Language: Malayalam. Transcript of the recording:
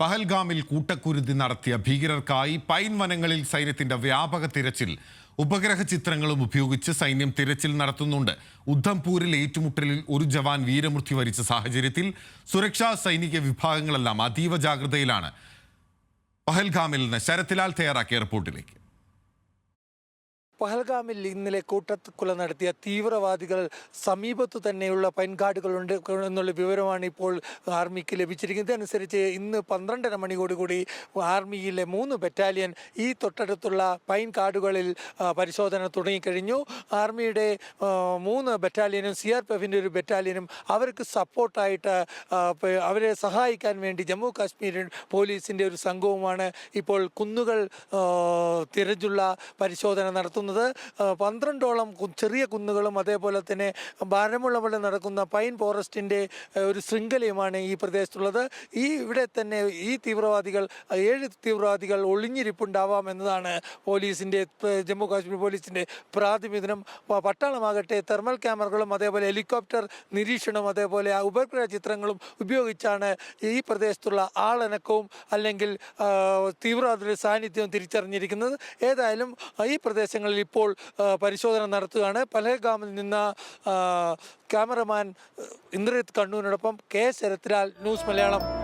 പഹൽഗാമിൽ കൂട്ടക്കുരുതി നടത്തിയ ഭീകരർക്കായി പൈൻ വനങ്ങളിൽ സൈന്യത്തിന്റെ വ്യാപക തിരച്ചിൽ. ഉപഗ്രഹ ചിത്രങ്ങളും ഉപയോഗിച്ച് സൈന്യം തിരച്ചിൽ നടത്തുന്നുണ്ട്. ഉദ്ധംപൂരിൽ ഏറ്റുമുട്ടലിൽ ഒരു ജവാൻ വീരമൃത്യു വരിച്ച സാഹചര്യത്തിൽ സുരക്ഷാ സൈനിക വിഭാഗങ്ങളെല്ലാം അതീവ ജാഗ്രതയിലാണ്. പഹൽഗാമിൽ നിന്ന് ശരത്ലാൽ തയ്യാറാക്കിയ റിപ്പോർട്ടിലേക്ക്. പഹൽഗാമിൽ ഇന്നലെ കൂട്ടക്കൊല നടത്തിയ തീവ്രവാദികൾ സമീപത്തു തന്നെയുള്ള പൈൻകാടുകളുണ്ട് എന്നുള്ള വിവരമാണ് ഇപ്പോൾ ആർമിക്ക് ലഭിച്ചിരിക്കുന്നത്. ഇതനുസരിച്ച് ഇന്ന് 12:30 മണിയോടുകൂടി ആർമിയിലെ 3 ബറ്റാലിയൻ ഈ തൊട്ടടുത്തുള്ള പൈൻ കാടുകളിൽ പരിശോധന തുടങ്ങിക്കഴിഞ്ഞു. ആർമിയുടെ 3 ബറ്റാലിയനും CRPFിൻ്റെ ഒരു ബറ്റാലിയനും അവർക്ക് സപ്പോർട്ടായിട്ട് അവരെ സഹായിക്കാൻ വേണ്ടി ജമ്മു കാശ്മീർ പോലീസിൻ്റെ ഒരു സംഘവുമാണ് ഇപ്പോൾ കുന്നുകൾ തിരഞ്ഞുള്ള പരിശോധന നടത്തുന്നത്. 12ഓളം ചെറിയ കുന്നുകളും അതേപോലെ തന്നെ ഭാരമുള്ള പോലെ നടക്കുന്ന പൈൻ ഫോറസ്റ്റിൻ്റെ ഒരു ശൃംഖലയുമാണ് ഈ പ്രദേശത്തുള്ളത്. ഇവിടെ തന്നെ ഈ 7 തീവ്രവാദികൾ ഒളിഞ്ഞിരിപ്പുണ്ടാവാം എന്നതാണ് പോലീസിൻ്റെ, ജമ്മു കാശ്മീർ പോലീസിൻ്റെ പ്രാതിനിധ്യം. പട്ടാളമാകട്ടെ തെർമൽ ക്യാമറകളും അതേപോലെ ഹെലികോപ്റ്റർ നിരീക്ഷണവും അതേപോലെ ഉപഗ്രഹ ചിത്രങ്ങളും ഉപയോഗിച്ചാണ് ഈ പ്രദേശത്തുള്ള ആളനക്കവും അല്ലെങ്കിൽ തീവ്രവാദികളുടെ സാന്നിധ്യവും തിരിച്ചറിഞ്ഞിരിക്കുന്നത്. ഏതായാലും ഈ പ്രദേശങ്ങളിൽ ഇപ്പോൾ പരിശോധന നടത്തുകയാണ്. പഹൽഗാമിൽ നിന്ന് ക്യാമറമാൻ ഇന്ദ്രജിത്ത് കണ്ണൂരിനോടൊപ്പം K. ശരത്ലാൽ, ന്യൂസ് മലയാളം.